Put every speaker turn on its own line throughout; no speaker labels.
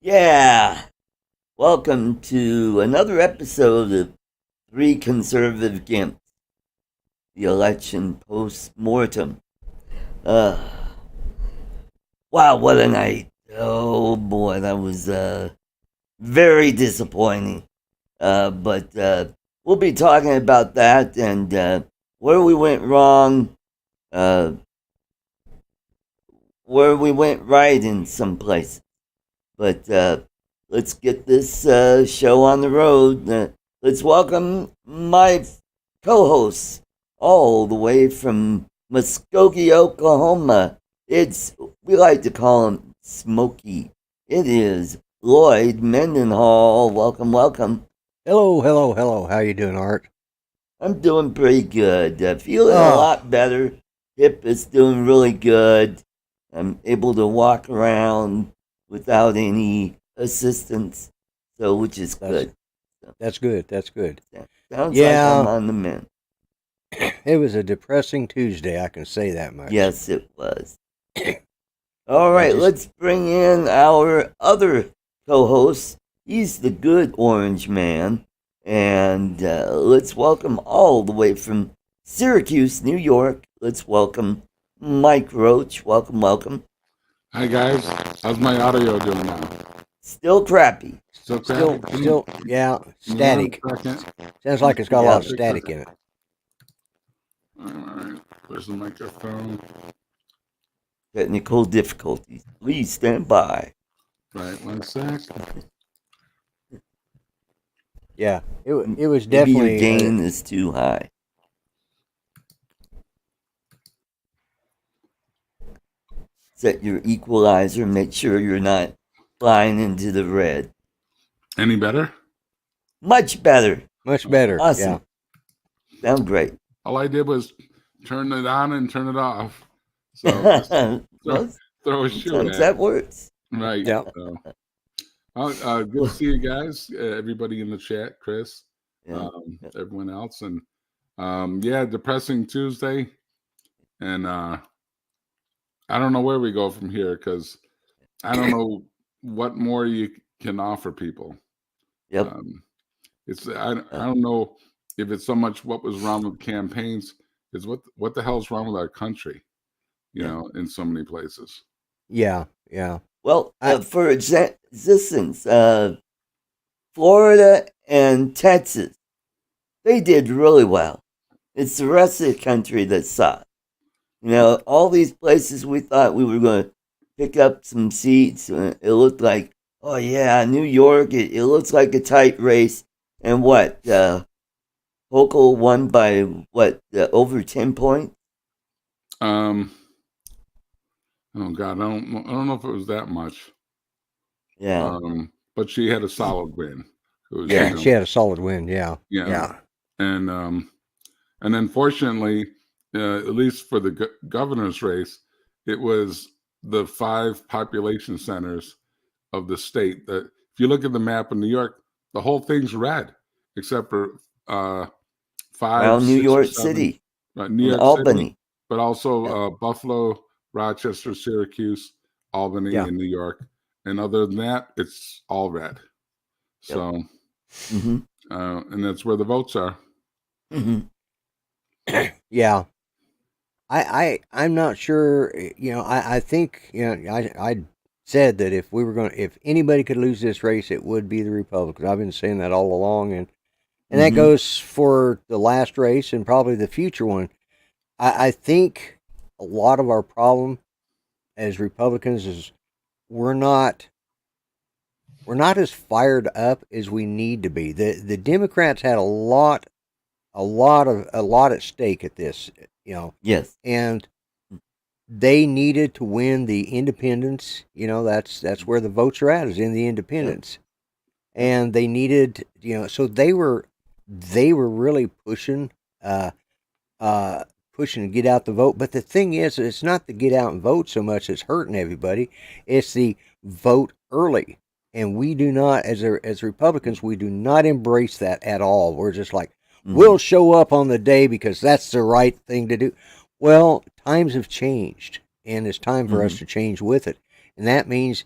Yeah, welcome to another episode of Three Conservative Gimps, the election post-mortem. Uh, wow, what a night. Oh boy, that was very disappointing. But we'll be talking about that and where we went wrong, uh, where we went right in some places. But let's get this show on the road. Let's welcome my co-hosts all the way from Muskogee, Oklahoma. We like to call him Smokey. It is Lloyd Mendenhall. Welcome, welcome.
Hello. How you doing, Art?
I'm doing pretty good. Feeling a lot better. Hip is doing really good. I'm able to walk around without any assistance, so which is good.
That's good.
Sounds like
Yeah,
I'm on the mend.
it was a depressing Tuesday. I can say that much.
Yes, it was. All right, let's bring in our other co-host. He's the good orange man, and let's welcome all the way from Syracuse, New York. Let's welcome Mike Roach. Welcome, welcome.
Hi guys, how's my audio doing now?
Still crappy.
Still, yeah, static. Sounds like it's got a lot of static in it.
All right, where's the microphone?
Technical difficulties. Please stand by.
Right, 1 sec.
Yeah, it was
Maybe
definitely.
your gain is too high. Set your equalizer. Make sure you're not flying into the red.
Any better?
Much better.
Much better.
Awesome. Yeah. Sound great.
All I did was turn it on and turn it off. So throw a shoe at it.
That works.
Right.
Yeah.
So, good to see you guys, everybody in the chat, Chris, everyone else. And depressing Tuesday. And I don't know where we go from here because I don't know what more you can offer people.
Yep.
I don't know if it's so much what was wrong with campaigns, is what the hell's wrong with our country, you know, in so many places.
Yeah.
Well, for existence, Florida and Texas, they did really well. It's the rest of the country that sucked. You know, all these places we thought we were going to pick up some seats. It looked like, oh yeah, New York. It looks like a tight race. And what? Hochul won by what? Over 10 points.
Oh God, I don't know if it was that much.
Yeah.
But she had a solid win.
She had a solid win. Yeah.
And unfortunately, at least for the governor's race, it was the 5 population centers of the state that, if you look at the map of New York, the whole thing's red except for 5,
around
6,
New York
7,
City,
New York
Albany,
City, but also Buffalo, Rochester, Syracuse, Albany, and New York. And other than that, it's all red. So, and that's where the votes are.
Yeah. I'm not sure. You know, I think, you know, I said that if anybody could lose this race, it would be the Republicans. I've been saying that all along, and that goes for the last race and probably the future one. I think a lot of our problem as Republicans is we're not as fired up as we need to be. The Democrats had a lot at stake at this, you know.
Yes.
And they needed to win the independents. You know, that's where the votes are at, is in the independents. Yep. And they needed, you know, so they were really pushing to get out the vote. But the thing is, it's not the get out and vote so much that's hurting everybody. It's the vote early. And we do not, as Republicans, we do not embrace that at all. We're just like, we'll show up on the day because that's the right thing to do. Well, times have changed, and it's time for us to change with it. And that means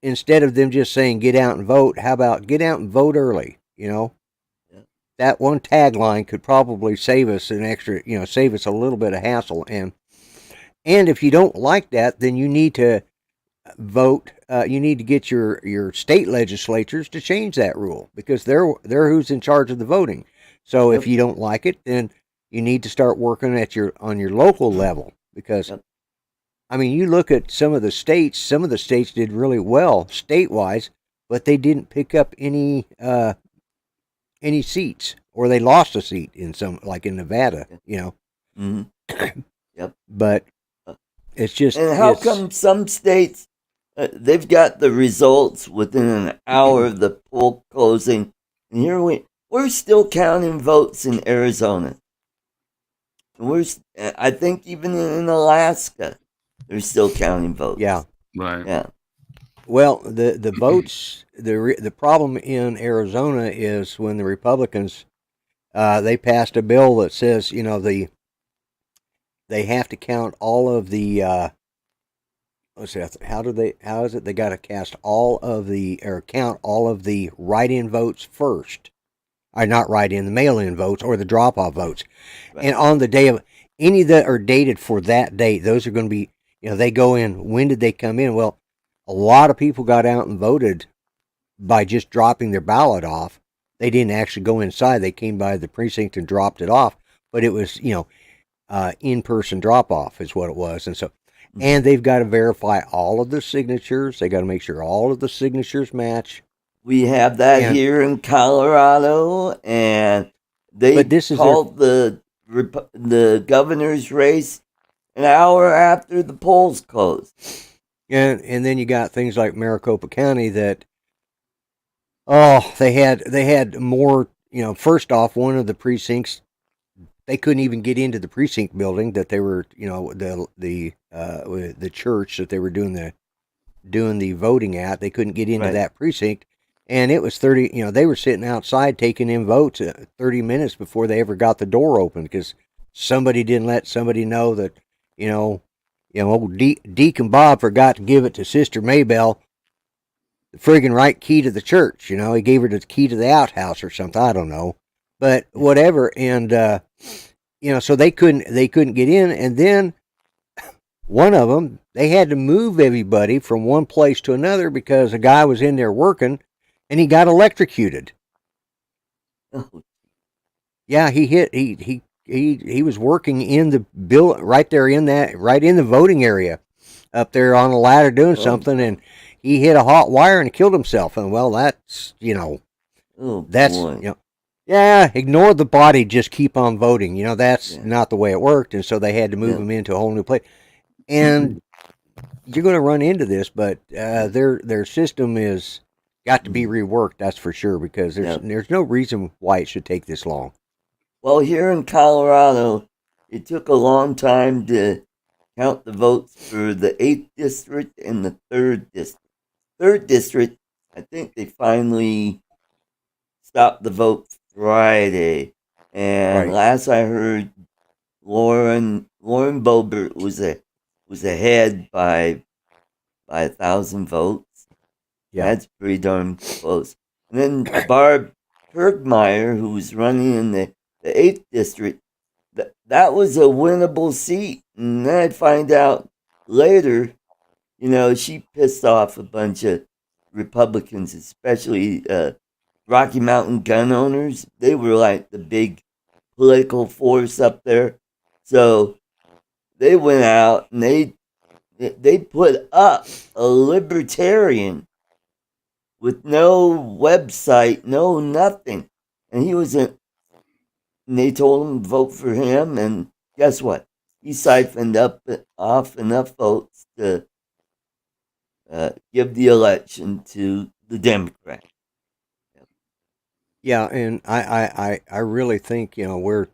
instead of them just saying get out and vote, how about get out and vote early? That one tagline could probably save us an extra, save us a little bit of hassle. And if you don't like that, then you need to vote. You need to get your state legislatures to change that rule, because they're who's in charge of the voting. So if you don't like it, then you need to start working on your local level, because I mean, you look at some of the states. Some of the states did really well state-wise, but they didn't pick up any seats, or they lost a seat in some, like in Nevada.
Mm-hmm.
But it's just.
And how come some states they've got the results within an hour of the poll closing, and here we're still counting votes in Arizona. I think even in Alaska, they're still counting votes.
Yeah.
Right.
Yeah.
Well, the votes, the problem in Arizona is when the Republicans they passed a bill that says they have to count all of the let's see, how is it they got to count all of the write-in votes first, or not write-in, the mail-in votes or the drop-off votes, and on the day of any that are dated for that date, those are going to be, they go in. When did they come in? Well, a lot of people got out and voted by just dropping their ballot off. They didn't actually go inside. They came by the precinct and dropped it off. But it was, in-person drop-off is what it was. And so, and they've got to verify all of the signatures. They got to make sure all of the signatures match.
We have that here in Colorado, and they called the governor's race an hour after the polls closed.
And then you got things like Maricopa County that, they had more, first off, one of the precincts, they couldn't even get into the precinct building that they were, the church that they were doing the voting at. They couldn't get into that precinct. And it was 30, they were sitting outside taking in votes 30 minutes before they ever got the door open, because somebody didn't let somebody know that, old Deacon Bob forgot to give it to Sister Maybell the friggin' right key to the church. He gave her the key to the outhouse or something. I don't know, but whatever. And so they couldn't get in. And then one of them, they had to move everybody from one place to another because a guy was in there working and he got electrocuted. Yeah, he was working in the bill right there in the voting area up there on a ladder doing something, and he hit a hot wire and killed himself. And well, that's ignore the body, just keep on voting. That's not the way it worked. And so they had to move him into a whole new place. And you're going to run into this, but their system is got to be reworked. That's for sure, because there's no reason why it should take this long.
Well, here in Colorado, it took a long time to count the votes for the 8th district and the 3rd district. 3rd district, I think they finally stopped the vote Friday. And last I heard, Lauren Boebert was ahead by 1,000 votes. Yeah. That's pretty darn close. And then Barb Kirkmeyer, who was running in the 8th district, that was a winnable seat. And then I'd find out later, she pissed off a bunch of Republicans, especially Rocky Mountain gun owners. They were like the big political force up there. So they went out and they put up a libertarian with no website, no nothing. And he was and they told him to vote for him, and guess what? He siphoned off enough votes to give the election to the Democrat.
Yeah, and I really think, I'm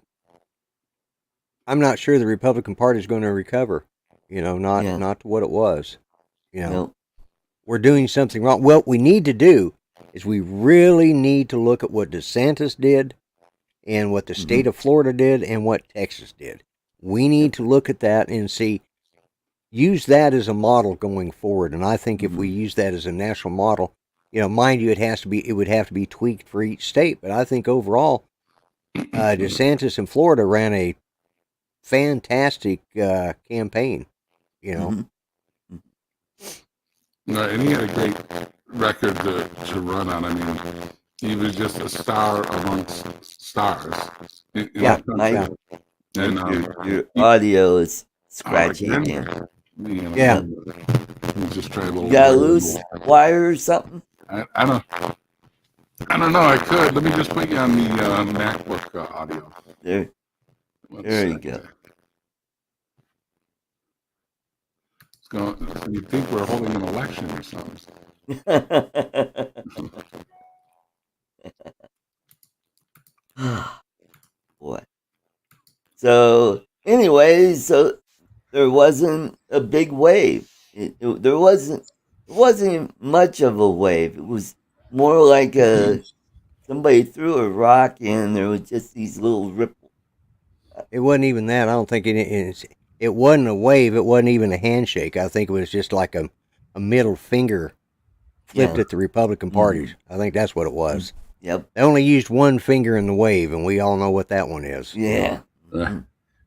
not sure the Republican Party is going to recover, not to what it was. We're doing something wrong. What we need to do is we really need to look at what DeSantis did and what the state of Florida did and what Texas did. We need to look at that and see, use that as a model going forward. And I think if we use that as a national model, mind you, it would have to be tweaked for each state. But I think overall, DeSantis in Florida ran a fantastic campaign.
And he had a great record to run on. I mean, he was just a star amongst stars.
Mike, and your audio is scratchy again.
Yeah.
Just try a little.
You got a loose wire or something?
I don't know. I could. Let me just put you on the MacBook audio.
There you go.
You think we're holding an election or something?
Boy. So, anyways, there wasn't a big wave. There wasn't much of a wave. It was more like somebody threw a rock and there was just these little ripples.
It wasn't even that. I don't think it wasn't a wave. It wasn't even a handshake. I think it was just like a middle finger flipped at the Republican parties. I think that's what it was.
Yep.
They only used one finger in the wave, and we all know what that one is.
Yeah.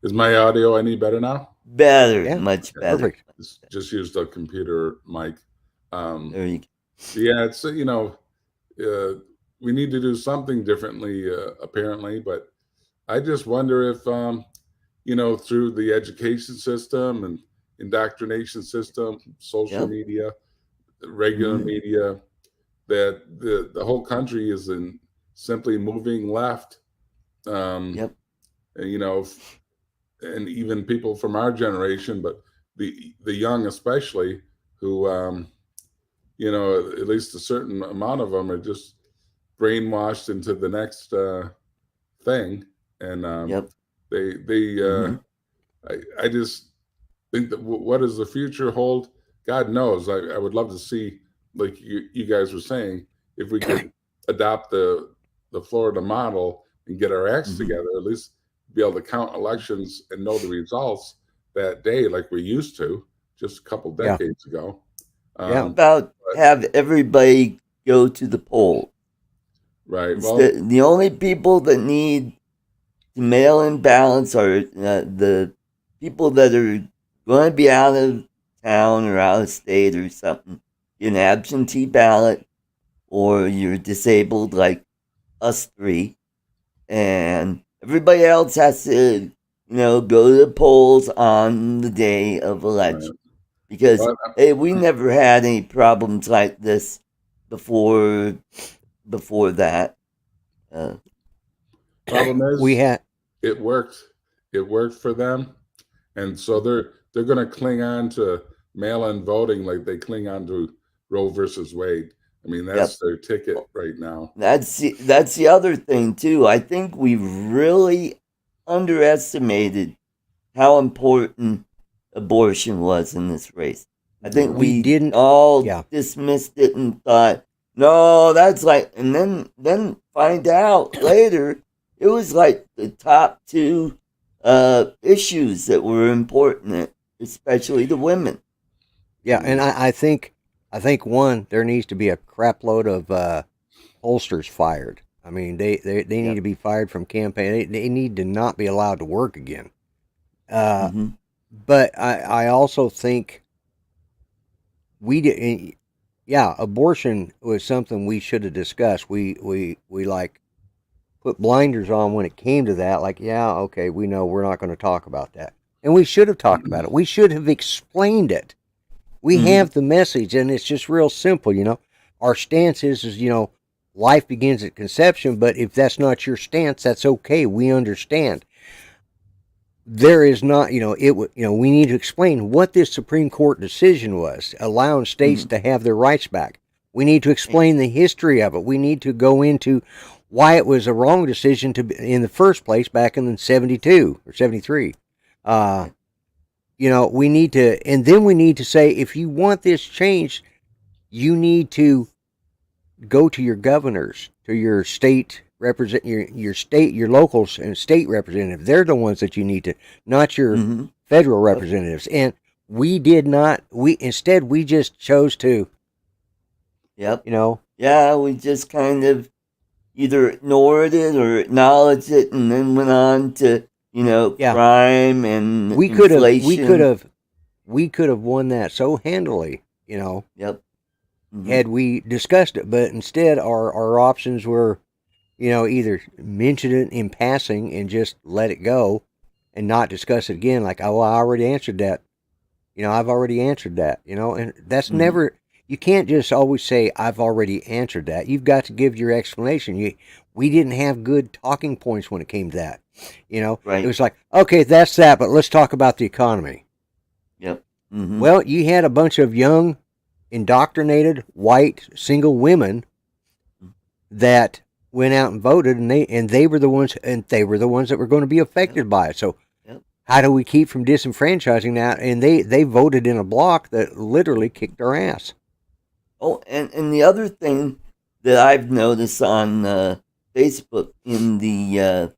Is my audio any better now?
Better. Yeah. Much better.
Perfect.
Just used a computer mic.
There you go.
Yeah, it's, we need to do something differently, apparently, but I just wonder if, through the education system and indoctrination system, social media, regular media, that the whole country is simply moving left. And, and even people from our generation, but the young especially, who, at least a certain amount of them are just brainwashed into the next thing. And I just think that what does the future hold? God knows. I would love to see, like you guys were saying, if we could adopt the Florida model and get our acts together, at least be able to count elections and know the results that day, like we used to just a couple decades ago.
Have everybody go to the poll.
Right.
Well, the only people that need to mail in ballots are the people that are going to be out of town or out of state or something. Get an absentee ballot, or you're disabled like us three, and everybody else has to, go to the polls on the day of election. Right. Because we never had any problems like this before that.
Problem is, it worked. It worked for them, and so they're going to cling on to mail-in voting like they cling on to Roe versus Wade. I mean, that's their ticket right now.
That's the other thing too. I think we really underestimated how important abortion was in this race. I think we didn't all dismissed it and thought, no, that's like, and then find out later it was like the top two issues that were important, especially to women.
Yeah, and I think one, there needs to be a crap load of pollsters fired. I mean, they need to be fired from campaign. They need to not be allowed to work again. But I also think abortion was something we should have discussed. We like put blinders on when it came to that. Like, okay, we know we're not going to talk about that. And we should have talked about it. We should have explained it. We have the message, and it's just real simple, Our stance is, life begins at conception, but if that's not your stance, that's okay. We understand. There is not, we need to explain what this Supreme Court decision was, allowing states to have their rights back. We need to explain the history of it. We need to go into why it was a wrong decision in the first place back in 72 or 73. We need to, and then we need to say, if you want this changed, you need to go to your governors, to your state your locals and state representative. They're the ones that you need to, not your federal representatives. And we did not. Instead we just chose to.
Yep.
Yeah,
we just kind of either ignored it or acknowledged it, and then went on to crime and inflation.
We could have won that so handily.
Yep. Mm-hmm.
Had we discussed it, but instead our options were, either mention it in passing and just let it go, and not discuss it again. Like, oh, I already answered that. I've already answered that. And that's never. You can't just always say, I've already answered that. You've got to give your explanation. We didn't have good talking points when it came to that.
Right.
It was like, okay, that's that, but let's talk about the economy.
Yep. Mm-hmm.
Well, you had a bunch of young, indoctrinated, white, single women that went out and voted, and they were the ones that were going to be affected by it. So how do we keep from disenfranchising that? And they voted in a block that literally kicked our ass.
Oh, and the other thing that I've noticed on Facebook in the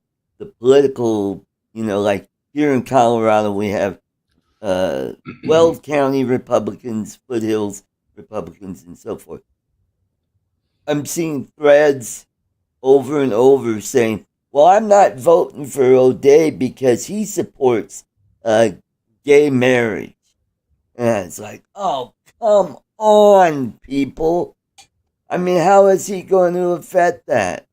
political, like here in Colorado, we have Weld County Republicans, Foothills Republicans, and so forth. I'm seeing threads over and over saying, well, I'm not voting for O'Day because he supports gay marriage. And it's like, oh, come on, people. I mean, how is he going to affect that?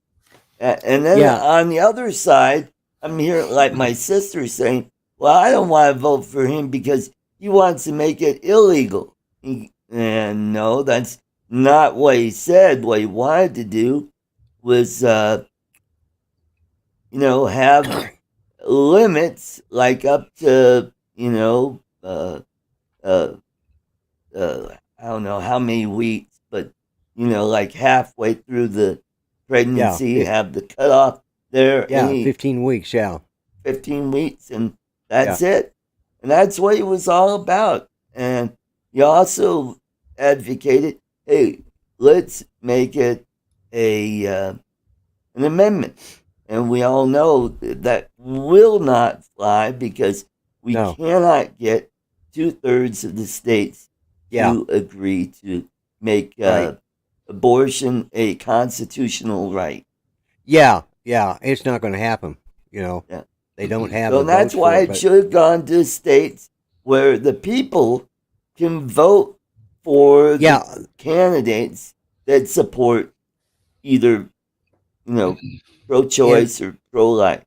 And then on the other side, I'm hearing like my sister saying, well, I don't want to vote for him because he wants to make it illegal. And no, that's not what he said. What he wanted to do was, have limits like up to, I don't know how many weeks, but like halfway through the pregnancy, have the cutoff there.
Yeah, 15 weeks. Yeah,
15 weeks, and that's it. And that's what it was all about. And he also advocated, hey, let's make it an amendment. And we all know that will not fly because we cannot get 2/3 of the states to agree to make abortion a constitutional right.
Yeah, it's not going to happen. They don't have.
So that's why it should have gone to states where the people can vote for the candidates that support either, pro-choice or pro-life.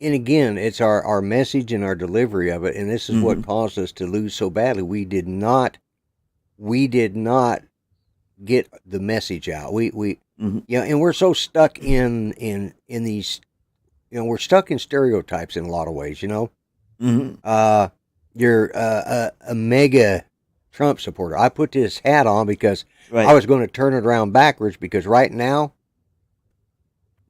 And again, it's our message and our delivery of it, and this is what caused us to lose so badly. We did not get the message out. And we're so stuck in these, we're stuck in stereotypes in a lot of ways. You're a mega Trump supporter. I put this hat on because I was going to turn it around backwards, because right now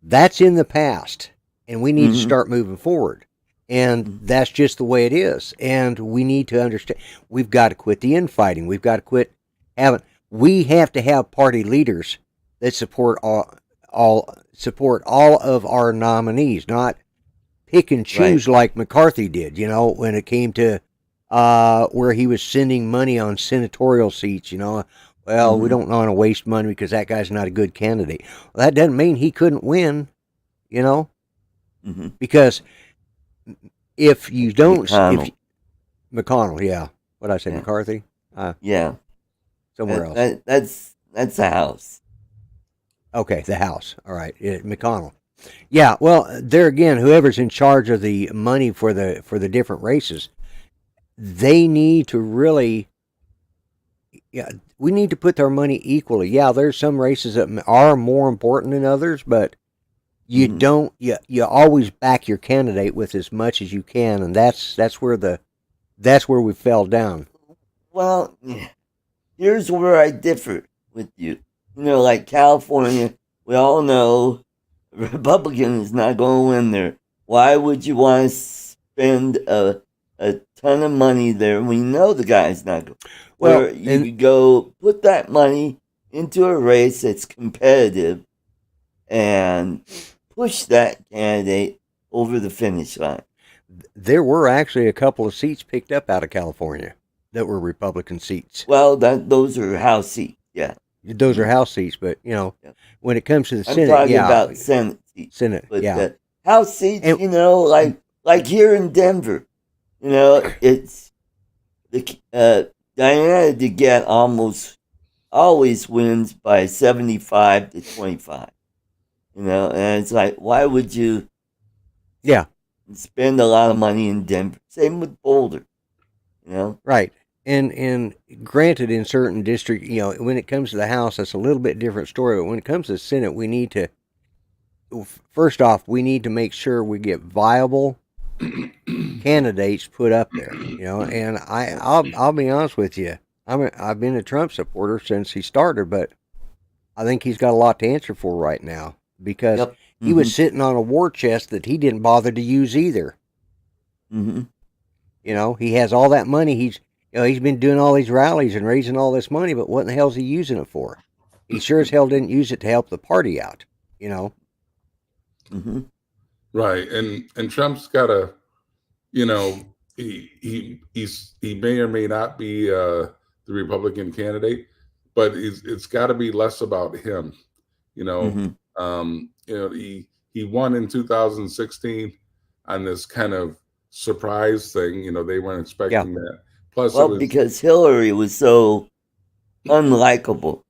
that's in the past. And we need to start moving forward. And that's just the way it is. And we need to understand, we've got to quit the infighting. We've got to quit we have to have party leaders that support all of our nominees, not pick and choose like McCarthy did, when it came to where he was sending money on senatorial seats, we don't want to waste money because that guy's not a good candidate. Well, that doesn't mean he couldn't win, because if you don't, McConnell, yeah, what I say, McCarthy, somewhere
else. That's the House.
Okay, the House. All right, McConnell. Yeah, well, there again, whoever's in charge of the money for the different races, they need to really. Yeah, we need to put our money equally. Yeah, there's some races that are more important than others, but you don't. You always back your candidate with as much as you can, and that's where we fell down.
Well, here's where I differ with you. Like California, we all know Republican is not going to win there. Why would you want to spend a ton of money there when you know the guy's not going? Well, you could go put that money into a race that's competitive and push that candidate over the finish line.
There were actually a couple of seats picked up out of California. that were Republican seats.
Well, those are House seats. Yeah,
Those are House seats, but
Yeah.
when it comes to the
I'm
Senate,
talking
yeah,
about Senate seats.
Senate,
But
yeah.
House seats,
And-
like here in Denver, it's the Diana DeGette almost always wins by 75 to 25. And it's like, why would you
Yeah,
spend a lot of money in Denver? Same with Boulder,
right. And granted, in certain districts, when it comes to the House, that's a little bit different story. But when it comes to the Senate, we need to, first off, we need to make sure we get viable candidates put up there. And I'll be honest with you, I've been a Trump supporter since he started, but I think he's got a lot to answer for right now because
Yep.
he was sitting on a war chest that he didn't bother to use either.
Mm-hmm.
He has all that money. He's been doing all these rallies and raising all this money, but what in the hell is he using it for? He sure as hell didn't use it to help the party out.
Mm-hmm.
Right, and Trump's got a, he may or may not be the Republican candidate, but it's got to be less about him. He won in 2016 on this kind of surprise thing. They weren't expecting that. Plus,
because Hillary was so unlikable.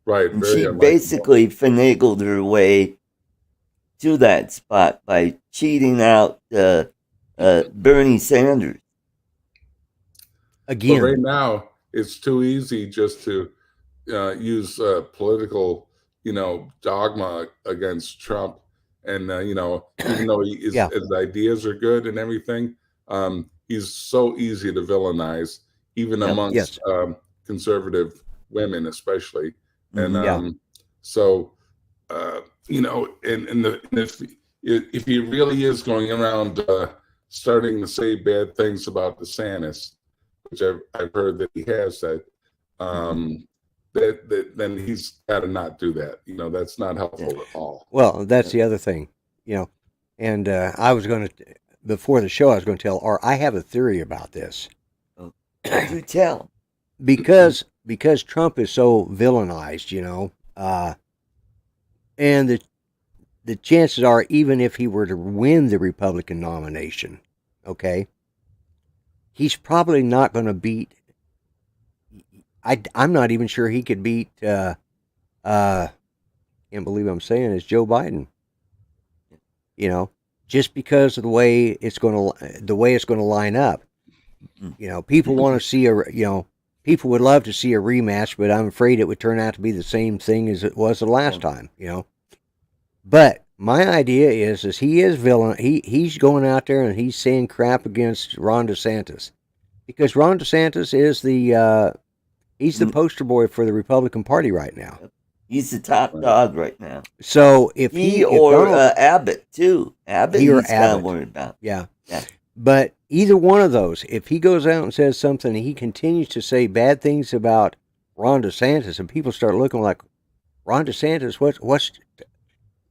Right,
and
very
she
unlikable.
Basically finagled her way to that spot by cheating out Bernie Sanders.
Again,
but right now it's too easy just to use political, dogma against Trump, and even though his ideas are good and everything, he's so easy to villainize, even amongst conservative women, especially, and so. And if he really is going around starting to say bad things about DeSantis, which I've heard that he has said, that then he's got to not do that. That's not helpful at all.
Well, that's the other thing, and I was going to, before the show, I was going to tell, or I have a theory about this.
Do tell.
Because Trump is so villainized, and the chances are, even if he were to win the Republican nomination, okay, he's probably not going to beat. I'm not even sure he could beat. Can't believe I'm saying is Joe Biden. Just because of the way it's going to line up. People want to see people would love to see a rematch, but I'm afraid it would turn out to be the same thing as it was the last time. But my idea is he is villain. He's going out there and he's saying crap against Ron DeSantis, because Ron DeSantis is he's the poster boy for the Republican Party right now.
He's the top dog right now.
So if
Abbott too, he's kind of worried about.
Yeah. But either one of those, if he goes out and says something, he continues to say bad things about Ron DeSantis, and people start looking like, Ron DeSantis, what's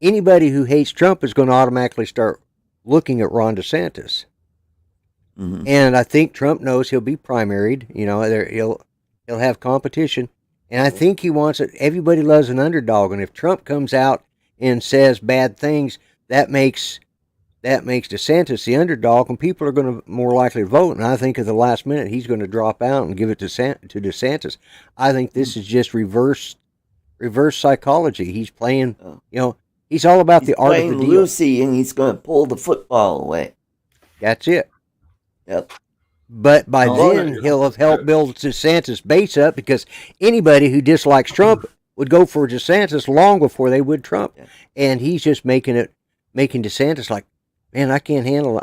anybody who hates Trump is going to automatically start looking at Ron DeSantis.
Mm-hmm.
And I think Trump knows he'll be primaried. He'll have competition, and I think he wants it. Everybody loves an underdog, and if Trump comes out and says bad things, that makes DeSantis the underdog, and people are going to more likely vote. And I think at the last minute he's going to drop out and give it to DeSantis. I think this is just reverse psychology. He's playing, he's all about the art of the deal.
Lucy, and he's going to pull the football away.
That's it.
Yep.
But by then he'll have helped build DeSantis' base up, because anybody who dislikes Trump would go for DeSantis long before they would Trump. Yeah. And he's just making DeSantis like, man, I couldn't handle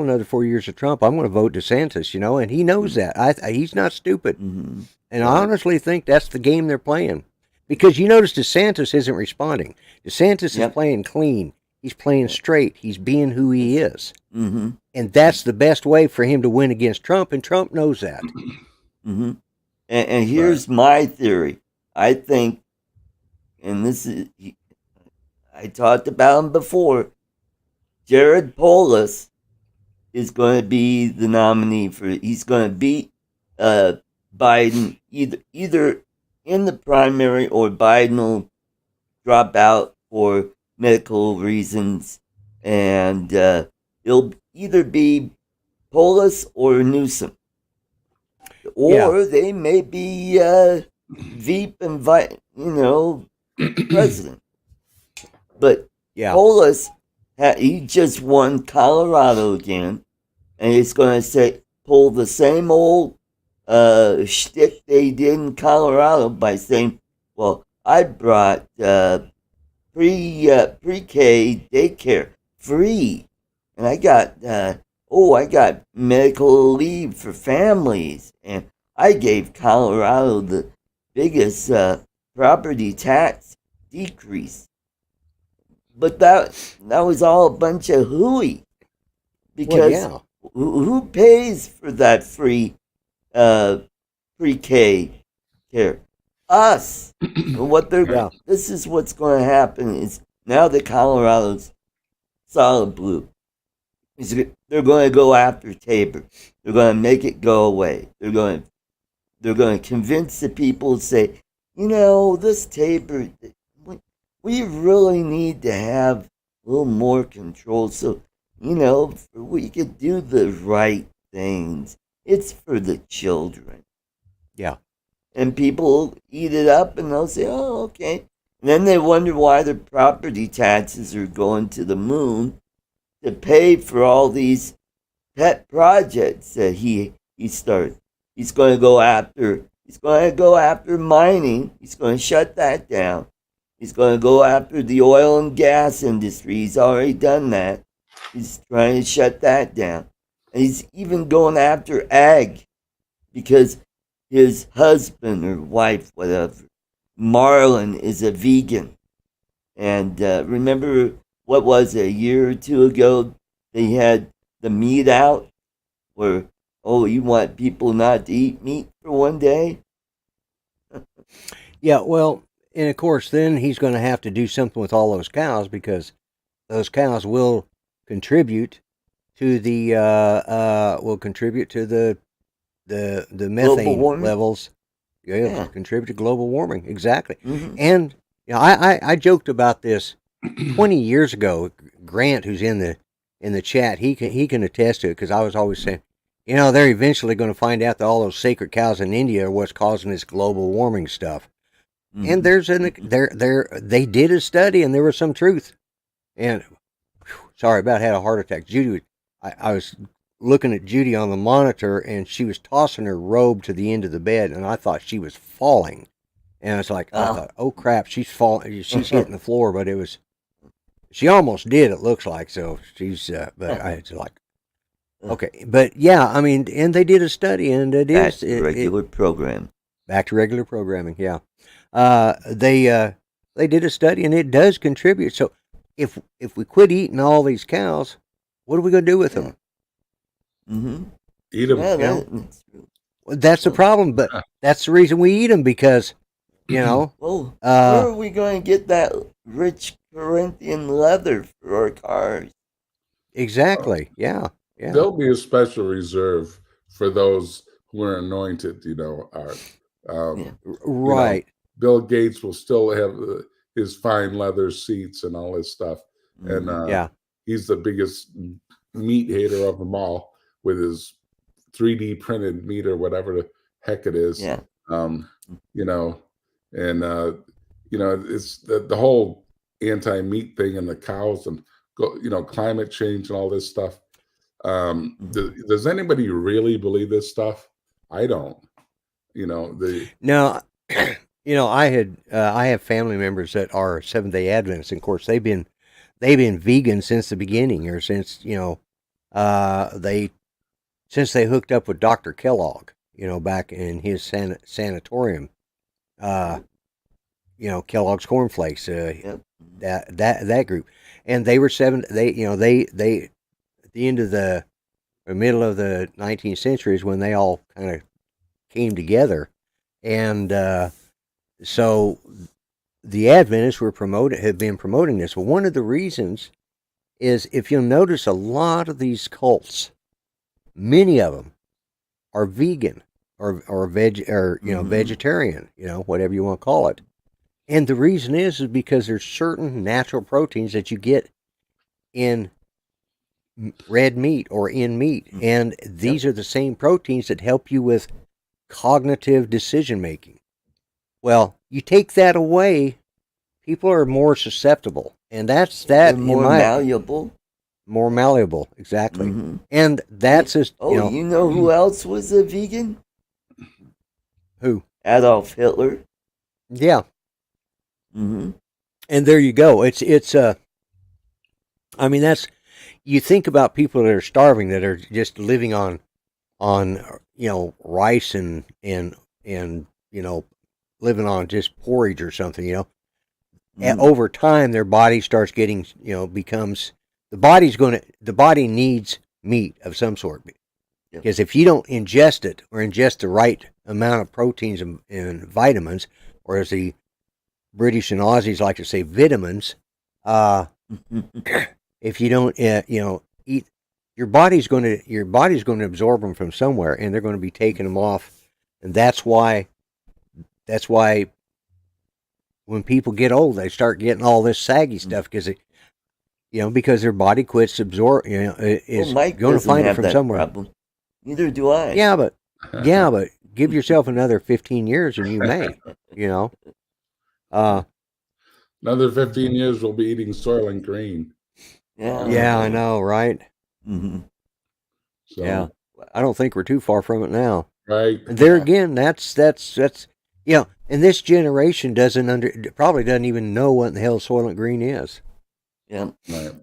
another 4 years of Trump. I'm going to vote DeSantis, and he knows that. He's not stupid.
Mm-hmm.
And I honestly think that's the game they're playing. Because you notice DeSantis isn't responding. DeSantis is playing clean. He's playing straight. He's being who he is.
Mm-hmm.
And that's the best way for him to win against Trump, and Trump knows that.
Mm-hmm. And here's my theory. I think, and this is, I talked about him before, Jared Polis is going to be the nominee he's going to beat Biden either in the primary or Biden will drop out for medical reasons, and it'll either be Polis or Newsom, or they may be Veep and president. But Polis, he just won Colorado again, and he's going to pull the same old shtick they did in Colorado by saying, "Well, I brought pre-K daycare free, and I got medical leave for families, and I gave Colorado the biggest property tax decrease." But that was all a bunch of hooey, because who pays for that free pre-K care? Us. This is what's going to happen is now that Colorado's solid blue, they're going to go after Tabor. They're going to make it go away. They're going to convince the people to say, this Tabor, we really need to have a little more control so, we could do the right things. It's for the children.
Yeah.
And people eat it up and they'll say, oh, okay. And then they wonder why their property taxes are going to the moon to pay for all these pet projects that he started. He's going to go after mining. He's going to shut that down. He's going to go after the oil and gas industry. He's already done that. He's trying to shut that down. And he's even going after ag because his husband or wife, whatever, Marlon, is a vegan. And remember, what was it, a year or two ago, they had the meat out where, you want people not to eat meat for one day?
Yeah, well, and of course, then he's going to have to do something with all those cows because those cows will contribute to the methane levels. Yeah, contribute to global warming. Exactly. Mm-hmm. And I joked about this 20 years ago. Grant, who's in the chat, he can attest to it because I was always saying, they're eventually going to find out that all those sacred cows in India are what's causing this global warming stuff. Mm-hmm. And they did a study and there was some truth. And sorry, about had a heart attack. Judy, I was looking at Judy on the monitor and she was tossing her robe to the end of the bed and I thought she was falling. And it's like, I thought, oh crap, she's falling. She's hitting the floor, but she almost did, it looks like. So she's, but I was like, okay. But yeah, I mean, and they did a study and it
back
is.
To regular program.
Back to regular programming, yeah. They did a study and it does contribute. So if we quit eating all these cows, what are we going to do with them?
Mm-hmm. Eat them.
That's the problem, but that's the reason we eat them because, where
are we going to get that rich Corinthian leather for our cars?
Exactly. Yeah.
There'll be a special reserve for those who are anointed.
Right.
Bill Gates will still have his fine leather seats and all his stuff, and he's the biggest meat hater of them all with his 3D printed meat or whatever the heck it is.
Yeah.
It's the whole anti-meat thing and the cows and climate change and all this stuff. Does anybody really believe this stuff? I don't.
No. I have family members that are Seventh-day Adventists. And of course, they've been vegan since the beginning, or since they hooked up with Dr. Kellogg, back in his sanatorium. Kellogg's cornflakes, that group, and they were they at the end of the middle of the 19th century is when they all kind of came together, and so the Adventists have been promoting this. Well, one of the reasons is, if you'll notice, a lot of these cults, many of them are vegan. or vegetarian, whatever you want to call it. And the reason is because there's certain natural proteins that you get in red meat or in meat, and these are the same proteins that help you with cognitive decision making. Well, you take that away, people are more susceptible, and that's that.
More malleable.
More malleable, exactly. And that's just
you know who else was a vegan?
Who?
Adolf Hitler.
Yeah. And there you go. It's I mean, that's, you think about people that are starving, that are just living on rice and living on just porridge or something, and over time their body starts getting, becomes, the body needs meat of some sort, because if you don't ingest it, or ingest the right amount of proteins and vitamins, or as the British and Aussies like to say, vitamins, if you don't eat, your body's going to absorb them from somewhere, and they're going to be taking them off. And that's why when people get old, they start getting all this saggy stuff, because because their body quits absorb, is
Mike
going to find it from somewhere.
Problem. Neither do I.
Yeah, but give yourself another 15 years and you may,
Another 15 years we'll be eating Soylent Green.
Yeah, I know, right?
So,
yeah, I don't think we're too far from it now.
Right.
And there again, that's and this generation probably doesn't even know what the hell Soylent Green is.
Yeah.
Right.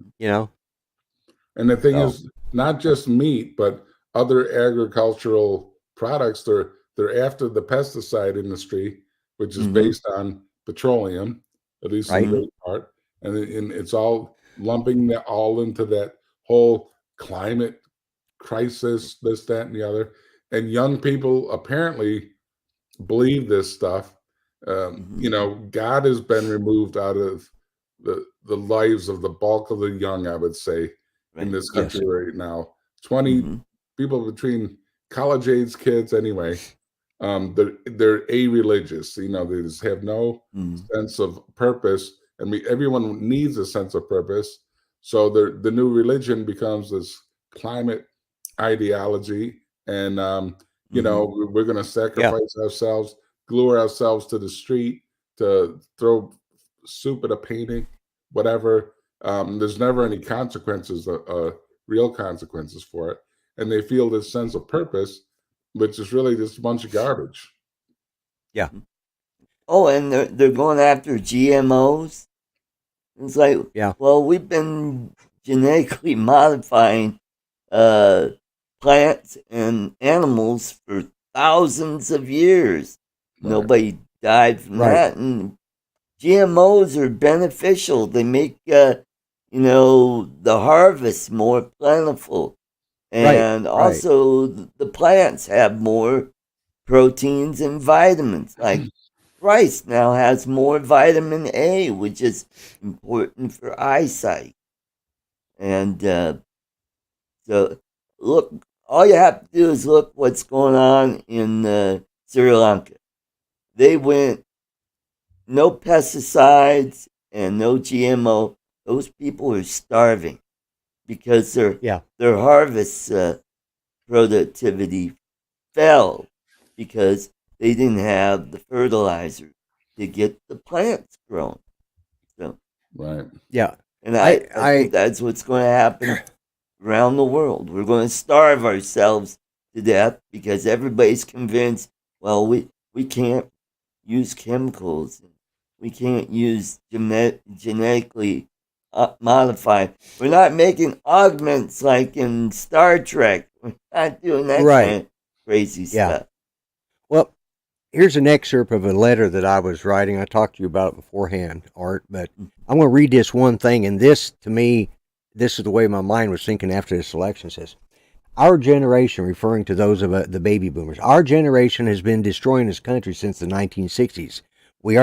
And the thing is, not just meat, but other agricultural products. They're after the pesticide industry, which is based on petroleum, at least in the big part, and it's all lumping that all into that whole climate crisis, this, that, and the other. And young people apparently believe this stuff. God has been removed out of the lives of the bulk of the young, I would say, in this country right now. 20 people between college age kids anyway, they're a-religious. They just have no sense of purpose, and everyone needs a sense of purpose. So the new religion becomes this climate ideology, and we're going to sacrifice ourselves, glue ourselves to the street, to throw soup at a painting, whatever. There's never any consequences, real consequences for it, and they feel this sense of purpose, which is really just a bunch of garbage.
Yeah.
Oh, and they're going after GMOs. It's like, well, we've been genetically modifying plants and animals for thousands of years. Right. Nobody died from that, and GMOs are beneficial. They make the harvest more plentiful, and also the plants have more proteins and vitamins. Like rice now has more vitamin A, which is important for eyesight. And so look, all you have to do is look what's going on in Sri Lanka. They went no pesticides and no GMO. Those people are starving because their harvest productivity fell because they didn't have the fertilizer to get the plants grown. So,
yeah,
and I think that's what's going to happen around the world. We're going to starve ourselves to death because everybody's convinced, well, we can't use chemicals. We can't use genetically modified. We're not making augments like in Star Trek. We're not doing that kind of crazy stuff.
Well, here's an excerpt of a letter that I was writing. I talked to you about it beforehand, Art, but I'm going to read this one thing, and this, to me, this is the way my mind was thinking after this election. It says, our generation, referring to those of the baby boomers, our generation has been destroying this country since the 1960s. We,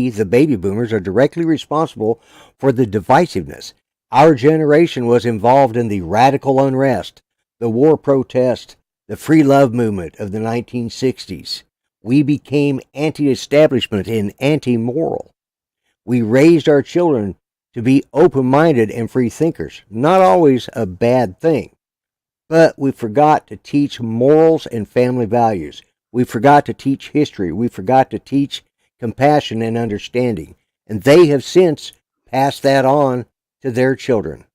the baby boomers, are directly responsible for the divisiveness. Our generation was involved in the radical unrest, the war protest, the free love movement of the 1960s. We became anti-establishment and anti-moral. We raised our children to be open-minded and free thinkers. Not always a bad thing. But we forgot to teach morals and family values. We forgot to teach history. We forgot to teach compassion and understanding. And they have since passed that on to their children.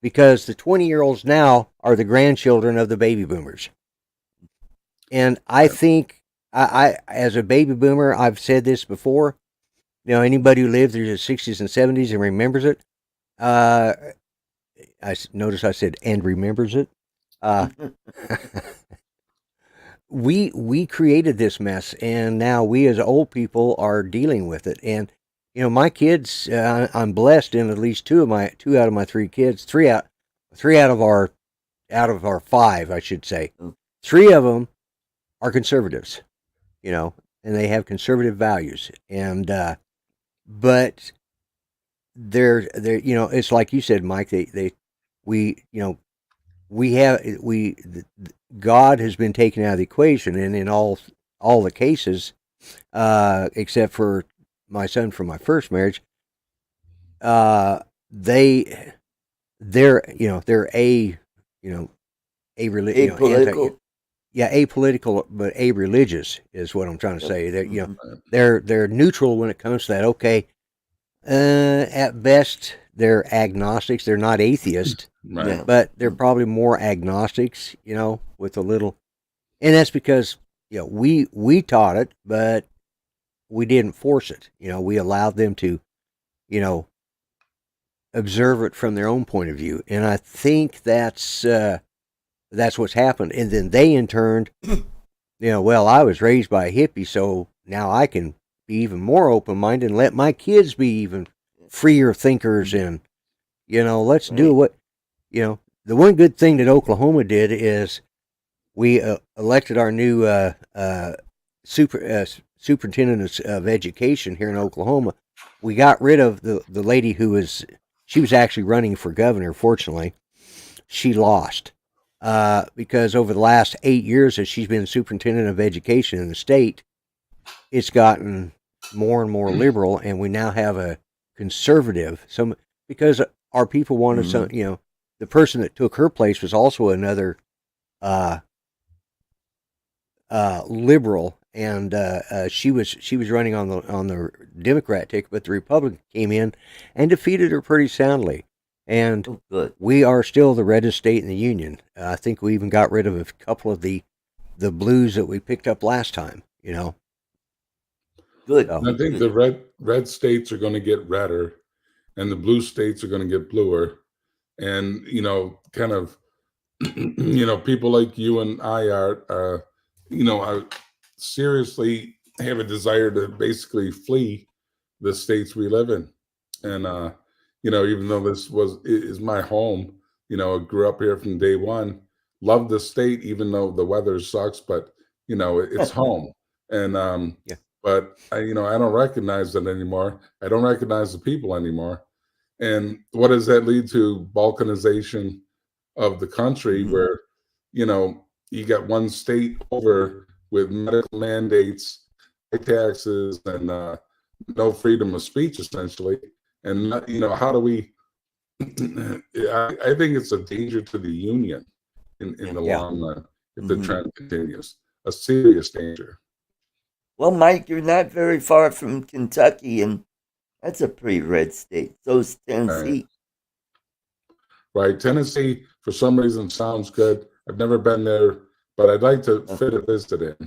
Because the 20-year-olds now are the grandchildren of the baby boomers. And I think, I as a baby boomer, I've said this before, anybody who lived through the 60s and 70s and remembers it, I notice I said and remembers it. We created this mess, and now we as old people are dealing with it. And my kids, I'm blessed in at least two out of my three kids, three out of our five, I should say. Three of them are conservatives, and they have conservative values. And but they're it's like you said, Mike. God has been taken out of the equation, and in all the cases, except for my son from my first marriage, they're
apolitical.
Apolitical, but a-religious is what I'm trying to say. That they're neutral when it comes to that. Okay, at best they're agnostics. They're not atheists,
right.
But they're probably more agnostics. With a little, and that's because we taught it, but we didn't force it. We allowed them to, observe it from their own point of view, and I think that's what's happened. And then they in turn, well, I was raised by a hippie, so now I can be even more open-minded and let my kids be even freer thinkers. And let's do what the one good thing that Oklahoma did is we elected our new superintendent of education here in Oklahoma. We got rid of the lady who was actually running for governor. Fortunately, she lost because over the last 8 years that she's been superintendent of education in the state, it's gotten more and more liberal, and we now have a conservative. Because our people wanted some, the person that took her place was also another liberal, and she was running on the Democrat ticket, but the Republican came in and defeated her pretty soundly. And we are still the reddest state in the union. I think we even got rid of a couple of the blues that we picked up last time.
Good.
So, I think the red states are going to get redder, and the blue states are going to get bluer. And kind of, people like you and I are, I seriously have a desire to basically flee the states we live in. And even though this is my home, I grew up here from day one. Love the state, even though the weather sucks, but it's home. And but I don't recognize it anymore. I don't recognize the people anymore. And what does that lead to? Balkanization of the country, where you got one state over with medical mandates, high taxes, and no freedom of speech, essentially. And how do we? I think it's a danger to the union in the long run if the trend continues. A serious danger.
Well, Mike, you're not very far from Kentucky, and that's a pretty red state. So is Tennessee.
Right. Tennessee, for some reason, sounds good. I've never been there, but I'd like to fit a visit in,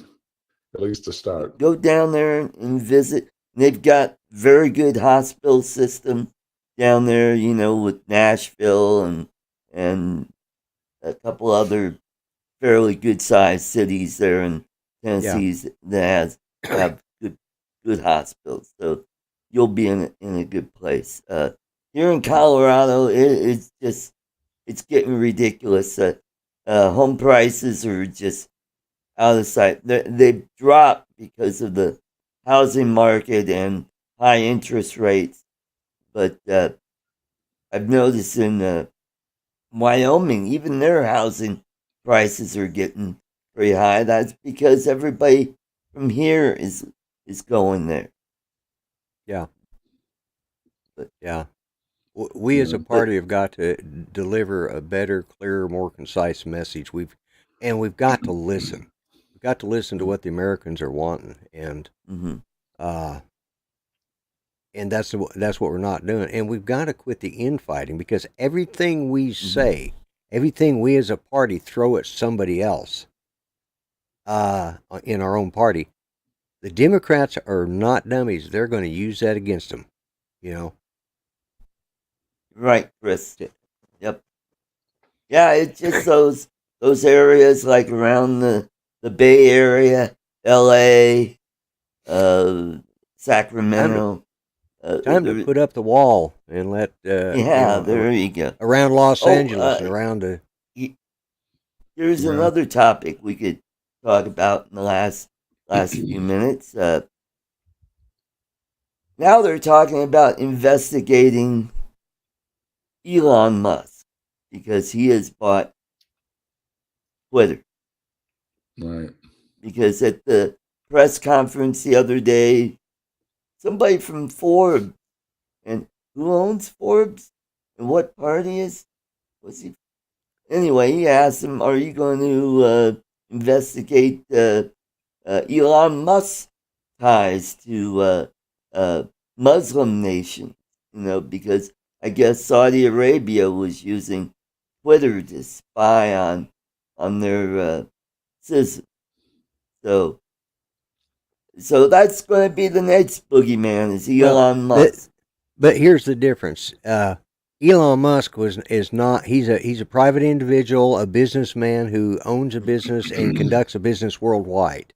at least to start.
Go down there and visit. They've got very good hospital system down there, with Nashville and a couple other fairly good-sized cities there in Tennessee that have good hospitals. So you'll be in a good place. Here in Colorado, it's getting ridiculous. Home prices are just out of sight. They've dropped because of the housing market and high interest rates. But I've noticed in Wyoming, even their housing prices are getting pretty high. That's because everybody from here is going there.
Yeah.
But,
yeah. We as a party have got to deliver a better, clearer, more concise message. We've got to listen. We've got to listen to what the Americans are wanting, and and that's what we're not doing. And we've got to quit the infighting, because everything we say, everything we as a party throw at somebody else, in our own party, the Democrats are not dummies. They're going to use that against them. You know.
Right, Chris. Yep. Yeah, it's just those areas like around the Bay Area, L.A., Sacramento.
Time to put up the wall and let
there you go.
Around Los Angeles and around the.
Here's another topic we could talk about in the last few minutes. Now they're talking about investigating Elon Musk because he has bought Twitter.
Right.
Because at the press conference the other day, somebody from Forbes, and who owns Forbes and what party was he? Anyway, he asked him, "Are you going to investigate Elon Musk's ties to Muslim nations? Because I guess Saudi Arabia was using Twitter to spy on their citizens. So that's going to be the next boogeyman, is Elon Musk.
But here's the difference. Elon Musk is not. He's a private individual, a businessman who owns a business and conducts a business worldwide.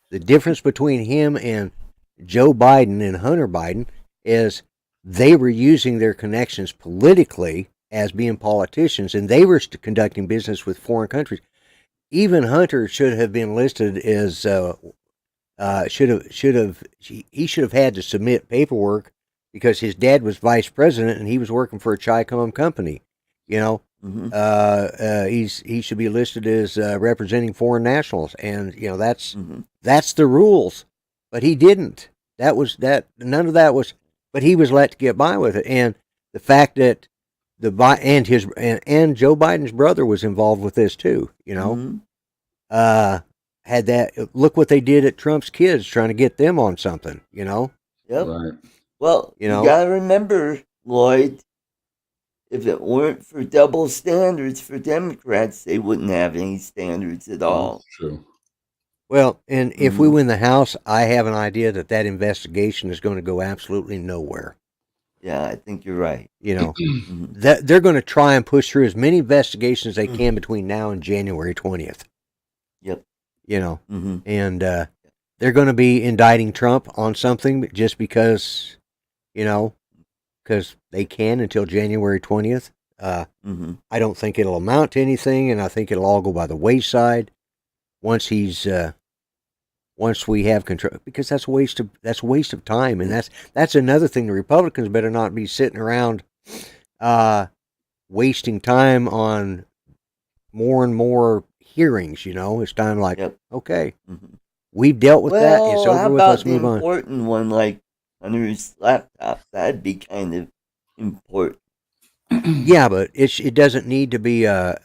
The difference between him and Joe Biden and Hunter Biden is they were using their connections politically as being politicians, and they were conducting business with foreign countries. Even Hunter should have been listed as he should have had to submit paperwork because his dad was vice president and he was working for a Chi-Com company. He should be listed as representing foreign nationals, and that's the rules. But he didn't. None of that was. But he was let to get by with it, and the fact that and Joe Biden's brother was involved with this too. Had that. Look what they did at Trump's kids, trying to get them on something.
Yep.
Right.
Well, you gotta remember, Lloyd, if it weren't for double standards for Democrats, they wouldn't have any standards at all.
That's true.
Well, and if we win the House, I have an idea that investigation is going to go absolutely nowhere.
Yeah, I think you're right.
That they're going to try and push through as many investigations as they can between now and January 20th.
Yep.
And they're going to be indicting Trump on something just because, because they can until January 20th. I don't think it'll amount to anything, and I think it'll all go by the wayside once we have control, because that's a waste of time, and that's another thing. The Republicans better not be sitting around wasting time on more and more hearings. It's time okay, we've dealt with that. It's over with. Let's move on.
How about the important one, like Hunter's laptop? That'd be kind of important.
Yeah, but it doesn't need to be a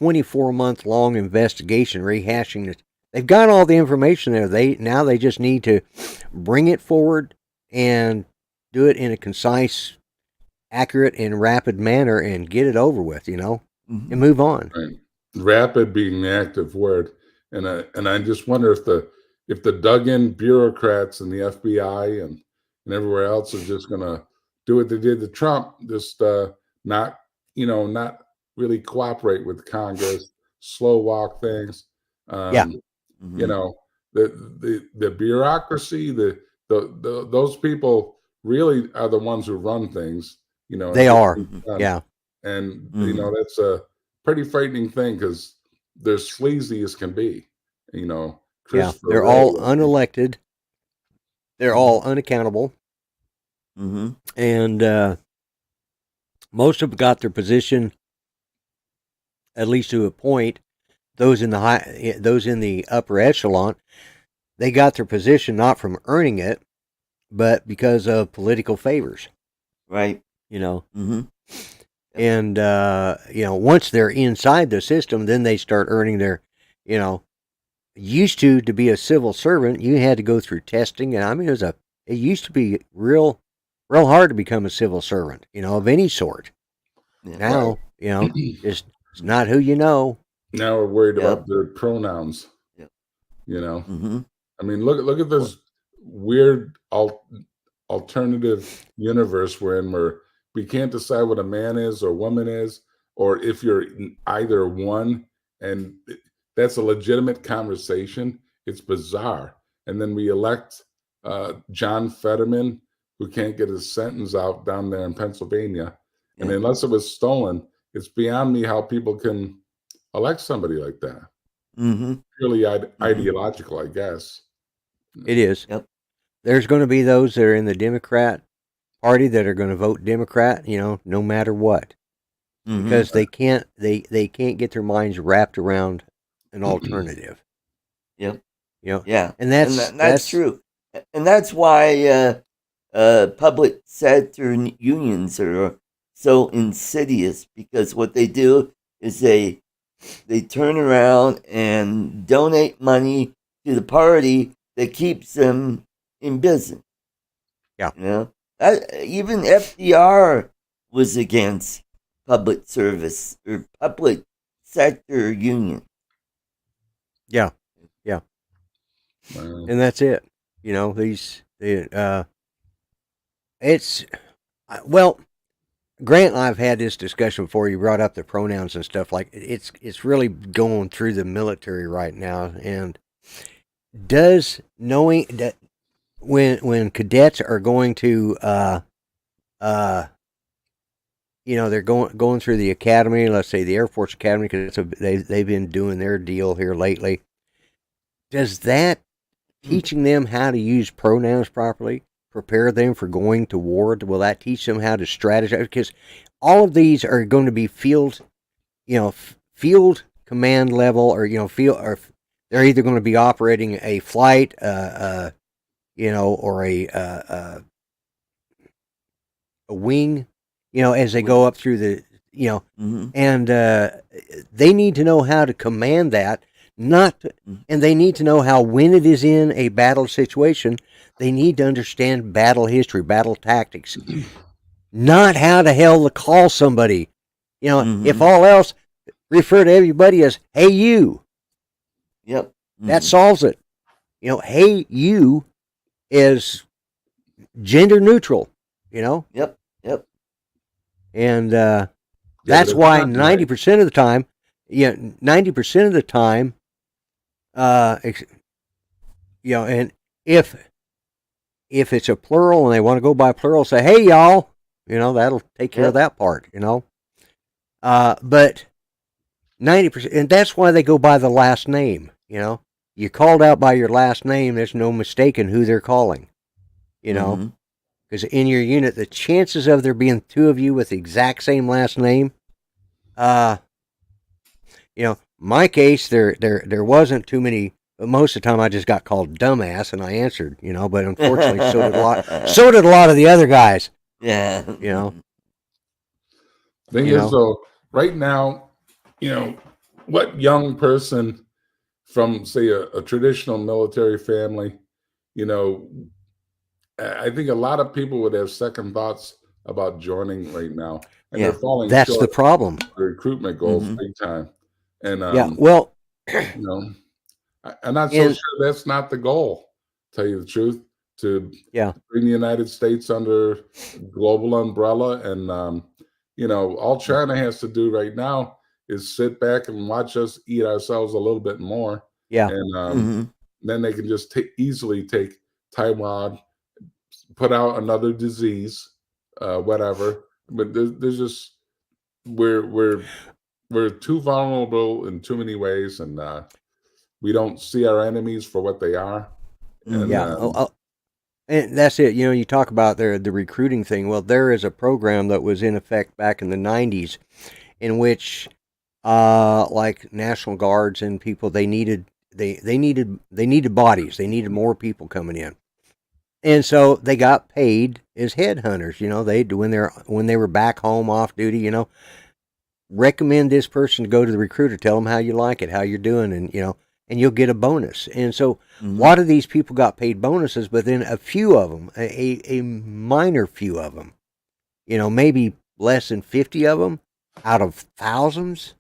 24-month long investigation rehashing it. They've got all the information there. They just need to bring it forward and do it in a concise, accurate, and rapid manner and get it over with, and move on.
Right. Rapid being the active word. And I just wonder if the dug-in bureaucrats and the FBI and everywhere else are just gonna do what they did to Trump, just not really cooperate with Congress, slow walk things. The bureaucracy, those people really are the ones who run things.
They are. Yeah.
And that's a pretty frightening thing because they're sleazy as can be.
They're all unelected. They're all unaccountable. And most of them got their position at least to a point, those in the upper echelon, they got their position not from earning it, but because of political favors.
Right.
Mm-hmm. And once they're inside the system, then they start earning their, used to be a civil servant, you had to go through testing, and I mean, it used to be real hard to become a civil servant, of any sort. Yeah. Now, it's not who you know.
Now we're worried about their pronouns. Yep.
Mm-hmm.
I mean, look at this weird alternative universe we're in, where we can't decide what a man is or woman is, or if you're either one, and that's a legitimate conversation. It's bizarre. And then we elect John Fetterman, who can't get his sentence out down there in Pennsylvania. And unless it was stolen, it's beyond me how people can elect somebody like that.
Mm-hmm.
Purely ideological, I guess.
It is.
Yep.
There's going to be those that are in the Democrat Party that are going to vote Democrat, no matter what, because they can't get their minds wrapped around an alternative.
Yep.
Yeah, and that's
true, and that's why public sector unions are so insidious, because what they do is they turn around and donate money to the party that keeps them in business.
Yeah.
Even FDR was against public service or public sector union.
Yeah. And that's it. It's Grant and I've had this discussion before. You brought up the pronouns and stuff. Like, it's really going through the military right now. And does knowing that when cadets are going to they're going through the academy, let's say the Air Force Academy, because they've been doing their deal here lately. Does that teaching them how to use pronouns properly prepare them for going to war? Will that teach them how to strategize? Because all of these are going to be field command level, or they're either going to be operating a flight, or a wing, as they go up through the, and they need to know how to command that. And they need to know how, when it is in a battle situation, they need to understand battle history, battle tactics, not how the hell to call somebody. If all else, refer to everybody as "Hey you."
Yep.
That solves it. "Hey you" is gender neutral.
Yep.
And that's why 90% of the time, 90% of the time, and if it's a plural and they want to go by plural, say, "Hey y'all," that'll take care of that part, but 90%, and that's why they go by the last name. You called out by your last name, there's no mistaking who they're calling, because in your unit, the chances of there being two of you with the exact same last name, my case, there wasn't too many. But most of the time, I just got called dumbass, and I answered. But unfortunately, so did a lot. So did a lot of the other guys.
Yeah.
Thing is, though, right now, what young person from, say, a traditional military family, I think a lot of people would have second thoughts about joining right now, and they're falling
That's
short
the problem.
of their recruitment goals big time. And I'm not so sure that's not the goal. Tell you the truth, to bring the United States under global umbrella, and all China has to do right now is sit back and watch us eat ourselves a little bit more. And then they can just easily take Taiwan, put out another disease, whatever. But there's just we're too vulnerable in too many ways, and we don't see our enemies for what they are. And,
and that's it. You talk about the recruiting thing. Well, there is a program that was in effect back in the 90s in which like National Guards and people. They needed bodies. They needed more people coming in, and so they got paid as headhunters. They when they were back home off duty. Recommend this person to go to the recruiter. Tell them how you like it, how you're doing, and you'll get a bonus. And so a lot of these people got paid bonuses, but then a few of them, a minor few of them, maybe less than 50 of them out of thousands,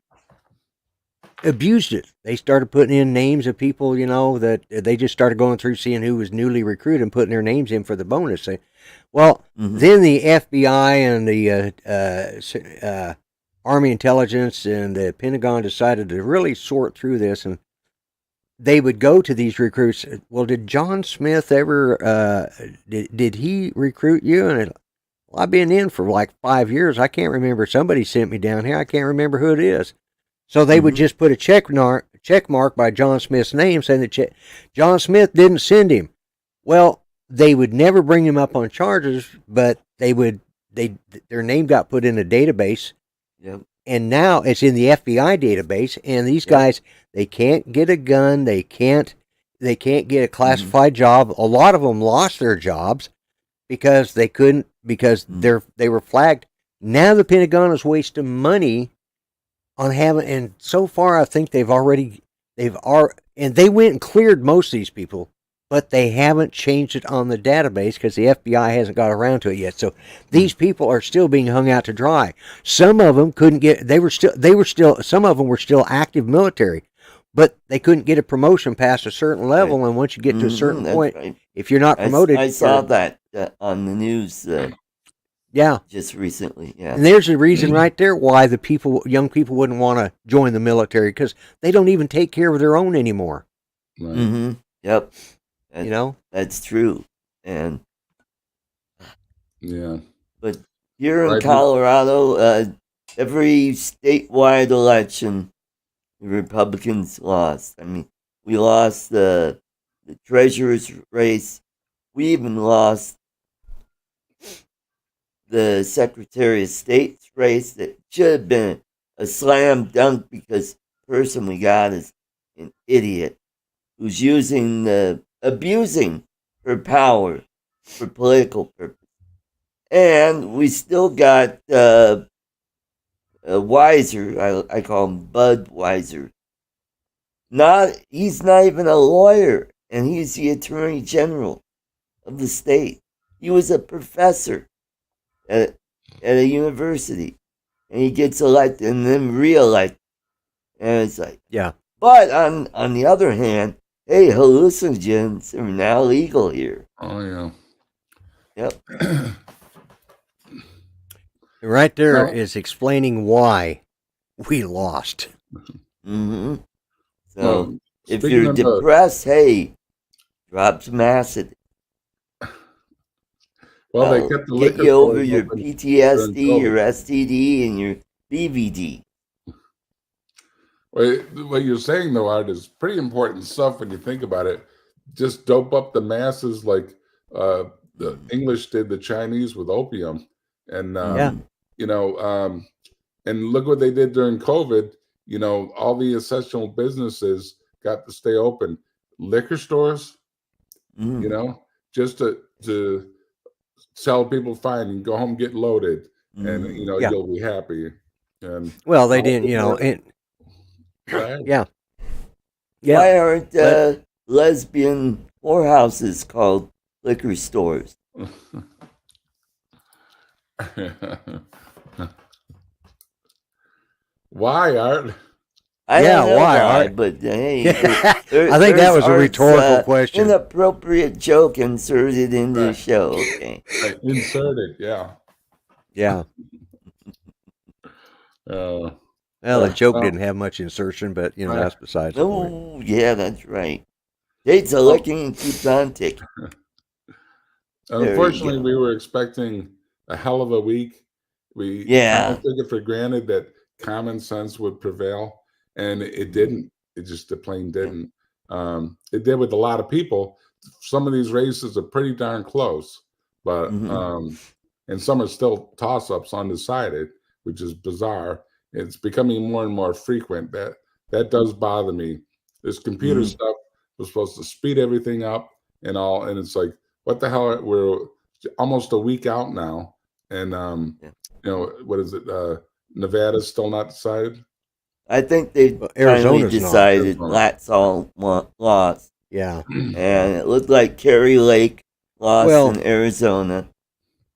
abused it. They started putting in names of people, that they just started going through seeing who was newly recruited and putting their names in for the bonus. Then the FBI and the Army Intelligence and the Pentagon decided to really sort through this, and they would go to these recruits. Well, did John Smith ever, did he recruit you? And I've been in for like 5 years. I can't remember. Somebody sent me down here. I can't remember who it is. So they would just put a check mark by John Smith's name saying that John Smith didn't send him. Well, they would never bring him up on charges, but their name got put in a database.
Yep.
And now it's in the FBI database, and these guys, they can't get a gun, they can't get a classified job. A lot of them lost their jobs because they couldn't, because they were flagged. Now the Pentagon is wasting money on having, and so far I think and they went and cleared most of these people, but they haven't changed it on the database because the FBI hasn't got around to it yet. So these people are still being hung out to dry. Some of them couldn't get, some of them were still active military, but they couldn't get a promotion past a certain level. Right. And once you get to a certain point, if you're not promoted.
I saw that on the news.
Yeah.
Just recently. Yeah.
And there's a reason right there why young people wouldn't want to join the military, because they don't even take care of their own anymore.
Right.
Mm-hmm. Yep.
That's
true. And
yeah,
but here in Colorado, every statewide election, the Republicans lost. I mean, we lost the treasurer's race. We even lost the Secretary of State's race that should have been a slam dunk, because the person we got is an idiot who's abusing her power for political purpose. And we still got Weiser, I call him Bud Weiser. He's not even a lawyer, and he's the Attorney General of the state. He was a professor at a university, and he gets elected and then reelected. And it's like,
yeah.
But on the other hand, hey, hallucinogens are now legal here.
Oh, yeah.
Yep.
Right there is explaining why we lost.
Mm-hmm. So if you're depressed, hey, drop some acid.
Well, they kept the
get you over your PTSD, your STD, and your BVD.
What you're saying, though, Art, is pretty important stuff when you think about it. Just dope up the masses like the English did the Chinese with opium. And, and look what they did during COVID. All the essential businesses got to stay open. Liquor stores, just to sell people fine and go home, get loaded, and, you'll be happy. And
well, they didn't, yeah.
Why aren't lesbian whorehouses called liquor stores?
Why, Art?
I don't know
why,
Art? But hey,
I think that was a rhetorical question.
Inappropriate joke inserted into the show. Okay,
inserted, yeah.
Well, the joke didn't have much insertion, but that's besides the point.
Oh, yeah, that's right. Dates are licking and keeps on ticking.
Unfortunately, we were expecting a hell of a week. We took it for granted that common sense would prevail, and it didn't. It just plain didn't. It did with a lot of people. Some of these races are pretty darn close, but and some are still toss-ups undecided, which is bizarre. it's becoming more and more frequent. That does bother me. This computer stuff was supposed to speed everything up and all, and it's like, what the hell? We're almost a week out now, and what is it? Nevada's still not decided.
I think they finally decided that's all lost.
Yeah.
And it looked like Kerry Lake lost in Arizona.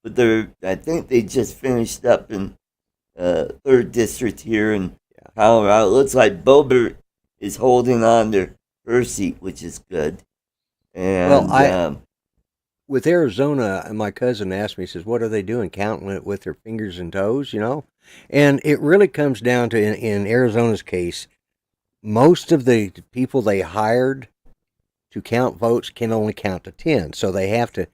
But I think they just finished up in 3rd District here in Colorado. It looks like Boebert is holding on to her seat, which is good. And
with Arizona, my cousin asked me, he says, what are they doing? Counting it with their fingers and toes, And it really comes down to, in Arizona's case, most of the people they hired to count votes can only count to 10. So they have to,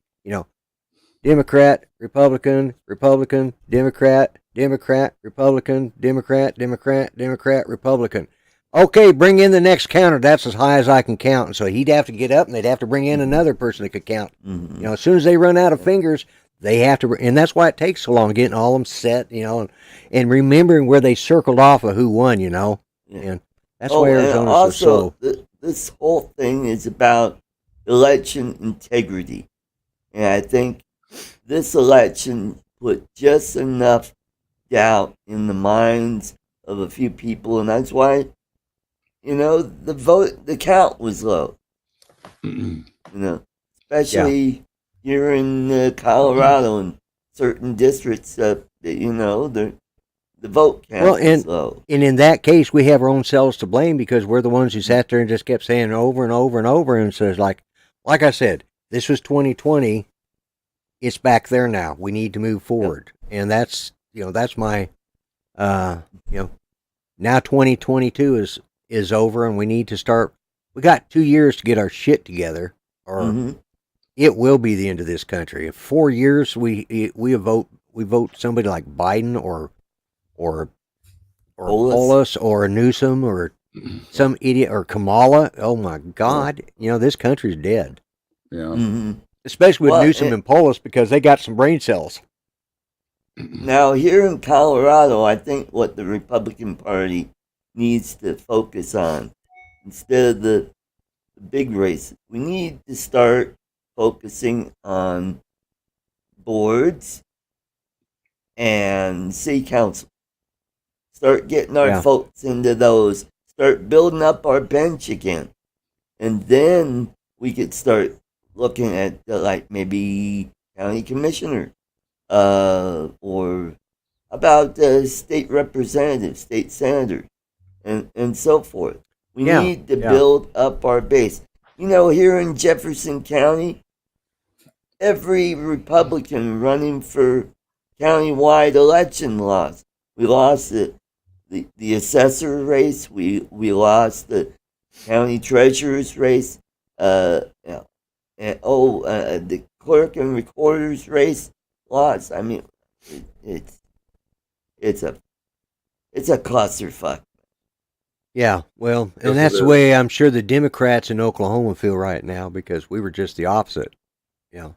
Democrat, Republican, Republican, Democrat, Democrat, Republican, Democrat, Democrat, Democrat, Republican. Okay, bring in the next counter. That's as high as I can count. And so he'd have to get up, and they'd have to bring in another person that could count. As soon as they run out of fingers, they have to, and that's why it takes so long getting all of them set, and remembering where they circled off of who won, and that's why Arizona's so slow.
This whole thing is about election integrity, and I think this election put just enough doubt in the minds of a few people, and that's why, the count was low. Especially here in Colorado and certain districts, the vote count is low.
And in that case, we have our own selves to blame because we're the ones who sat there and just kept saying it over and over and over. And so it's like I said, this was 2020. It's back there now. We need to move forward. And that's my, now 2022 is over and we need to start. We got 2 years to get our shit together or it will be the end of this country. In 4 years, we vote somebody like Biden or Polis or Newsom or some idiot or Kamala. Oh my God! This country's dead.
Yeah.
Especially with Newsom and Polis because they got some brain cells.
Now here in Colorado, I think what the Republican Party needs to focus on instead of the big races, we need to start focusing on boards and city council. Start getting our folks into those. Start building up our bench again. And then we could start looking at maybe county commissioner or about state representatives, state senators, and so forth. We need to build up our base. Here in Jefferson County, every Republican running for countywide election lost. We lost the assessor race. We lost the county treasurer's race. The clerk and recorder's race lost. I mean, it's a clusterfuck.
Yeah, well, and that's the way I'm sure the Democrats in Oklahoma feel right now because we were just the opposite. Yeah.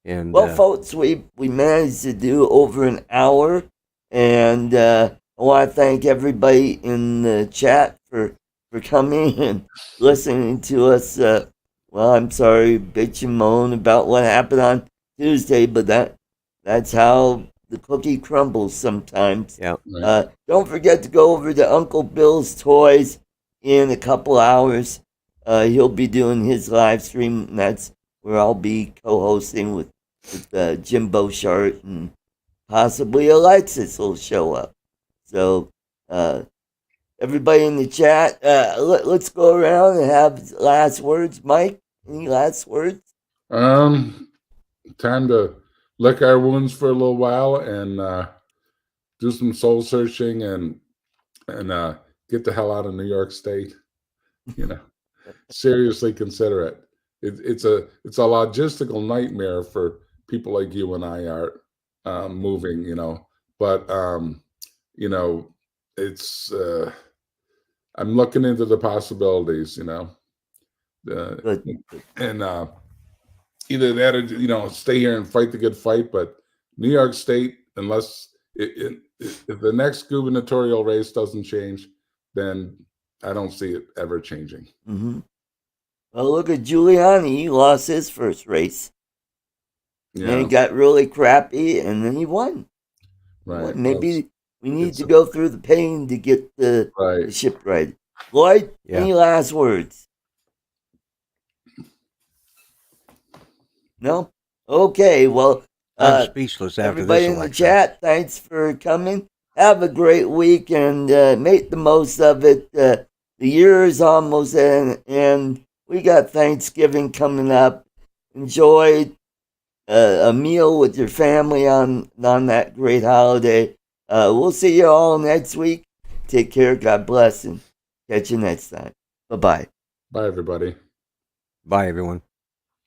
And
folks, we managed to do over an hour, and I want to thank everybody in the chat for coming and listening to us. I'm sorry, bitch and moan about what happened on Tuesday, but that's how the cookie crumbles sometimes.
Yeah.
Don't forget to go over to Uncle Bill's Toys in a couple hours. He'll be doing his live stream, and that's where I'll be co-hosting with Jim Beauchart, and possibly Alexis will show up. So everybody in the chat, let's go around and have last words. Mike, any last words?
Time to lick our wounds for a little while and do some soul searching and get the hell out of New York State. Seriously consider it. It's a logistical nightmare for people like you and I are moving. But it's I'm looking into the possibilities. And either that or stay here and fight the good fight. But New York State, unless if the next gubernatorial race doesn't change, then I don't see it ever changing.
Mm-hmm. Well, look at Giuliani. He lost his first race. Yeah. And it got really crappy, and then he won.
Right.
Maybe we need to go through the pain to get the ship right. Lloyd, any last words? No? Okay, well,
I'm speechless after
everybody
this
in the chat, thanks for coming. Have a great week and make the most of it. The year is almost in, and we got Thanksgiving coming up. Enjoy a meal with your family on that great holiday. We'll see you all next week. Take care. God bless, and catch you next time. Bye-bye.
Bye, everybody.
Bye, everyone.